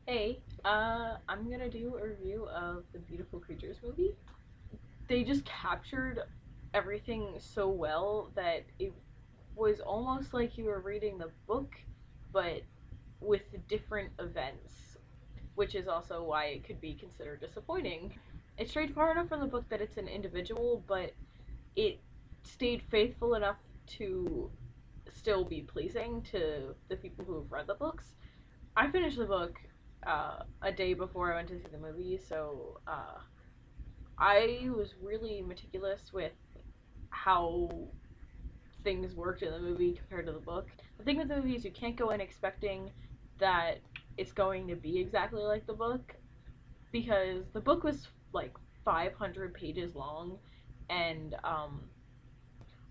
Hey, I'm gonna do a review of the Beautiful Creatures movie. They just captured everything so well that it was almost like you were reading the book, but with different events, which is also why it could be considered disappointing. It strayed far enough from the book that it's an individual, but it stayed faithful enough to still be pleasing to the people who have read the books. I finished the book a day before I went to see the movie, so I was really meticulous with how things worked in the movie compared to the book. The thing with the movie is you can't go in expecting that it's going to be exactly like the book because the book was like 500 pages long, and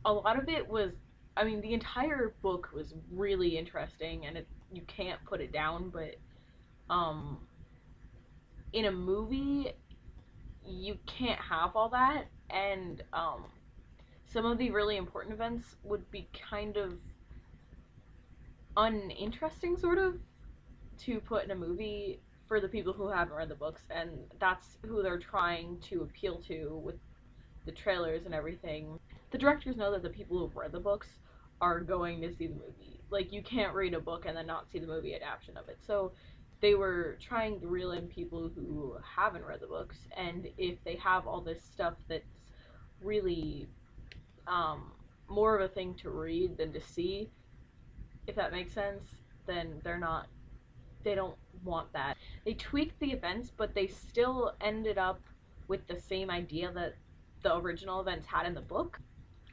a lot of it was. I mean, the entire book was really interesting, and you can't put it down. But um, in a movie, you can't have all that, and some of the really important events would be kind of uninteresting, sort of, to put in a movie for the people who haven't read the books, and that's who they're trying to appeal to with the trailers and everything. The directors know that the people who've read the books are going to see the movie. Like, you can't read a book and then not see the movie adaptation of it. So they were trying to reel in people who haven't read the books, and if they have all this stuff that's really um, more of a thing to read than to see, if that makes sense, then they don't want that. They tweaked the events, but they still ended up with the same idea that the original events had in the book,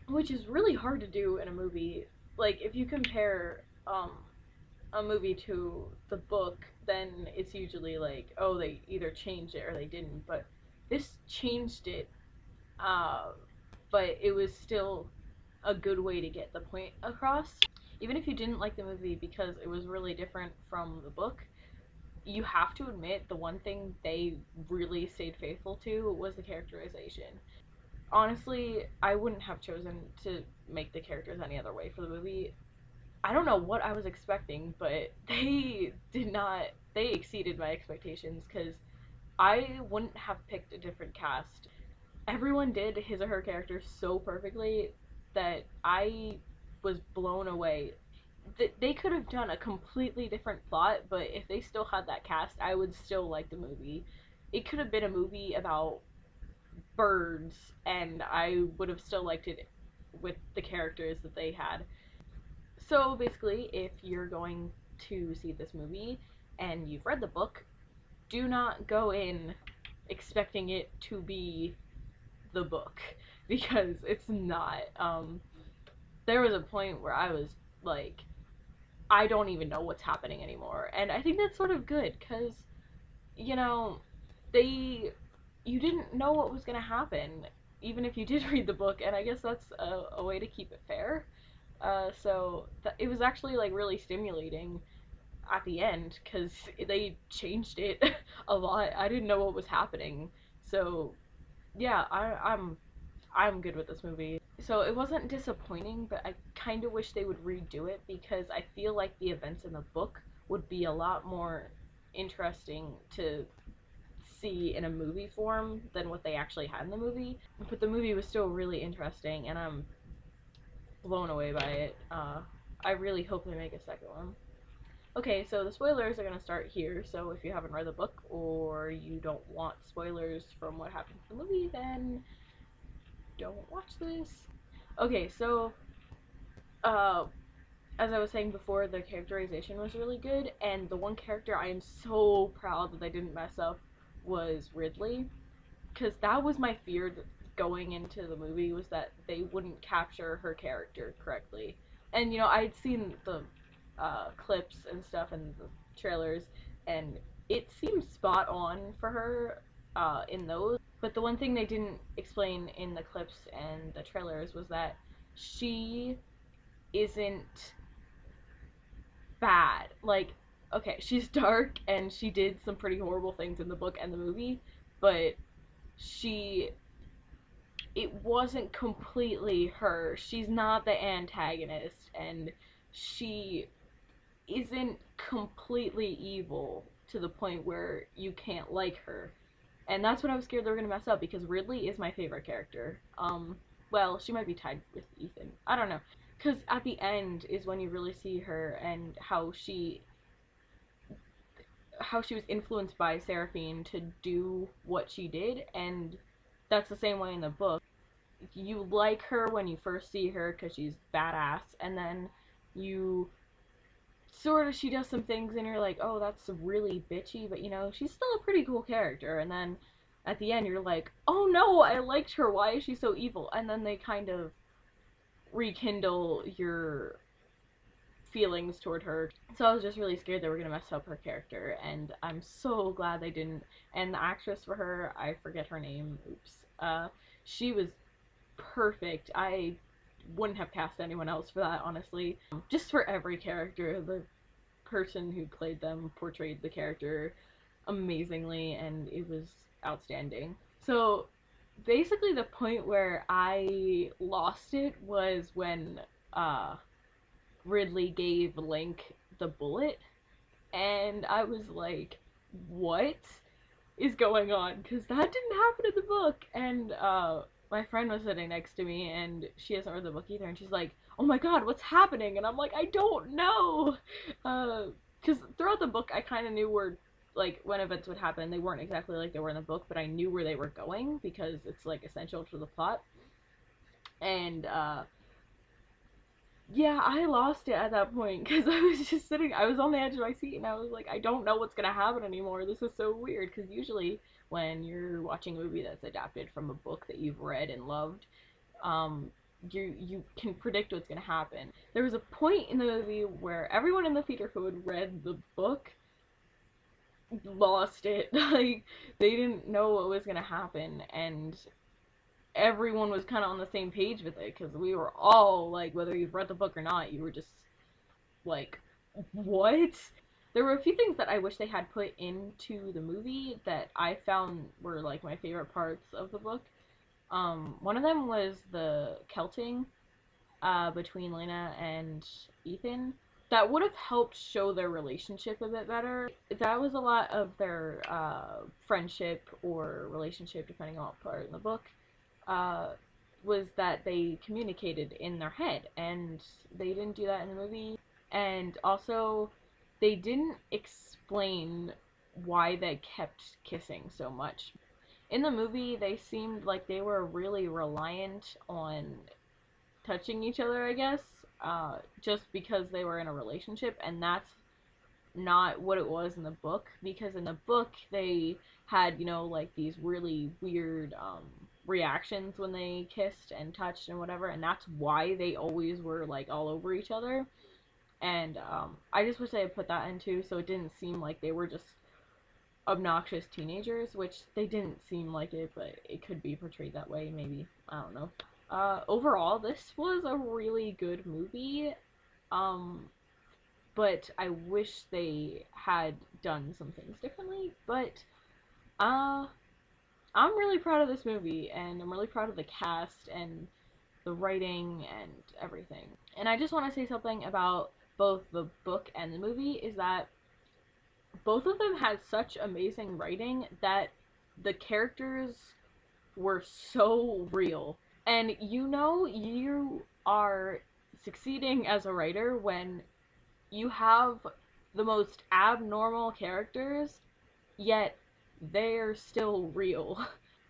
which is really hard to do in a movie. Like, if you compare a movie to the book, then it's usually like, oh, they either changed it or they didn't. But this changed it, uh, but it was still a good way to get the point across. Even if you didn't like the movie because it was really different from the book, you have to admit the one thing they really stayed faithful to was the characterization. Honestly, I wouldn't have chosen to make the characters any other way for the movie. I don't know what I was expecting, but they did not. They exceeded my expectations because I wouldn't have picked a different cast. Everyone did his or her character so perfectly that I was blown away. They could have done a completely different plot, but if they still had that cast, I would still like the movie. It could have been a movie about birds, and I would have still liked it with the characters that they had. So basically, if you're going to see this movie and you've read the book, do not go in expecting it to be the book because it's not. There was a point where I was like, I don't even know what's happening anymore, and I think that's sort of good because you know they you didn't know what was gonna happen even if you did read the book, and I guess that's a way to keep it fair. It was actually like really stimulating at the end because they changed it a lot. I didn't know what was happening, so yeah, I'm good with this movie. So it wasn't disappointing, but I kind of wish they would redo it because I feel like the events in the book would be a lot more interesting to see in a movie form than what they actually had in the movie. But the movie was still really interesting, and I'm blown away by it. I really hope they make a second one. Okay, so the spoilers are going to start here. So if you haven't read the book or you don't want spoilers from what happens in the movie, then don't watch this. Okay, so uh, as I was saying before, the characterization was really good, and the one character I am so proud that they didn't mess up was Ridley, because that was my fear going into the movie was that they wouldn't capture her character correctly. And I'd seen the clips and stuff and the trailers, and it seemed spot on for her in those. But the one thing they didn't explain in the clips and the trailers was that she isn't bad. Like, okay, she's dark and she did some pretty horrible things in the book and the movie, but she it wasn't completely her. She's not the antagonist, and she isn't completely evil. to the point where you can't like her. And that's what I was scared they were gonna mess up, because Ridley is my favorite character. Well, she might be tied with Ethan. I don't know. Because at the end is when you really see her and how she was influenced by Seraphine to do what she did, and that's the same way in the book. You like her when you first see her because she's badass, and then you sort of, she does some things and you're like, oh, that's really bitchy, but she's still a pretty cool character. And then at the end you're like, oh no, I liked her, why is she so evil? And then they kind of rekindle your feelings toward her. So I was just really scared they were gonna mess up her character, and I'm so glad they didn't. And the actress for her, I forget her name, oops, she was perfect. I wouldn't have cast anyone else for that, honestly. Just for every character, the person who played them portrayed the character amazingly, and it was outstanding. So basically the point where I lost it was when Ridley gave Link the bullet, and I was like, what is going on? Because that didn't happen in the book. And my friend was sitting next to me, and she hasn't read the book either, and she's like, oh my god, what's happening? And I'm like, I don't know. Because throughout the book I kind of knew where, like, when events would happen. They weren't exactly like they were in the book, but I knew where they were going because it's like essential to the plot. And yeah, I lost it at that point because I was just sitting, I was on the edge of my seat, and I was like, I don't know what's gonna happen anymore. This is so weird, because usually when you're watching a movie that's adapted from a book that you've read and loved, um, you can predict what's gonna happen. There was a point in the movie where everyone in the theater who had read the book lost it. Like, they didn't know what was gonna happen, and everyone was kind of on the same page with it, because we were all like, whether you've read the book or not, you were just like, what? There were a few things that I wish they had put into the movie that I found were like my favorite parts of the book. One of them was the Celting between Lena and Ethan. That would have helped show their relationship a bit better. That was a lot of their friendship or relationship, depending on what part in the book, uh, was that they communicated in their head, and they didn't do that in the movie. And also, they didn't explain why they kept kissing so much. In the movie, they seemed like they were really reliant on touching each other, I guess, just because they were in a relationship, and that's not what it was in the book, because in the book they had, like these really weird reactions when they kissed and touched and whatever, and that's why they always were like all over each other. And I just wish they had put that into, so it didn't seem like they were just obnoxious teenagers, which they didn't seem like it, but it could be portrayed that way, maybe. I don't know. Overall, this was a really good movie. Um, but I wish they had done some things differently. But uh, I'm really proud of this movie, and I'm really proud of the cast and the writing and everything. And I just want to say something about both the book and the movie, is that both of them had such amazing writing that the characters were so real. And you are succeeding as a writer when you have the most abnormal characters, yet they're still real.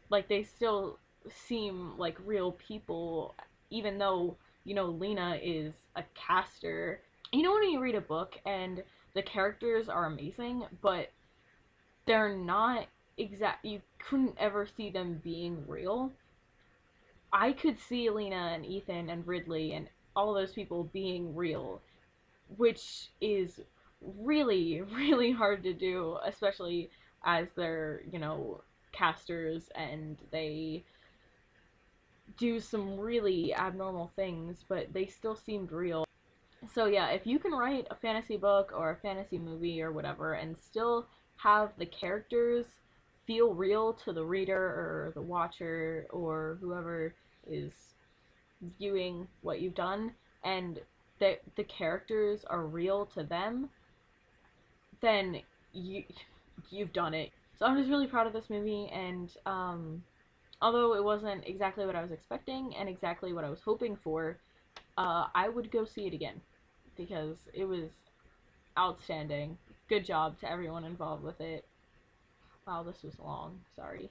Like, they still seem like real people, even though, Lena is a caster. When you read a book and the characters are amazing, but they're not you couldn't ever see them being real. I could see Lena and Ethan and Ridley and all those people being real, which is really, really hard to do, especially as they're, casters and they do some really abnormal things, but they still seemed real. So yeah, if you can write a fantasy book or a fantasy movie or whatever and still have the characters feel real to the reader or the watcher or whoever is viewing what you've done, and that the characters are real to them, then you you've done it. So I'm just really proud of this movie, and although it wasn't exactly what I was expecting and exactly what I was hoping for, I would go see it again because it was outstanding. Good job to everyone involved with it. Wow, this was long. Sorry.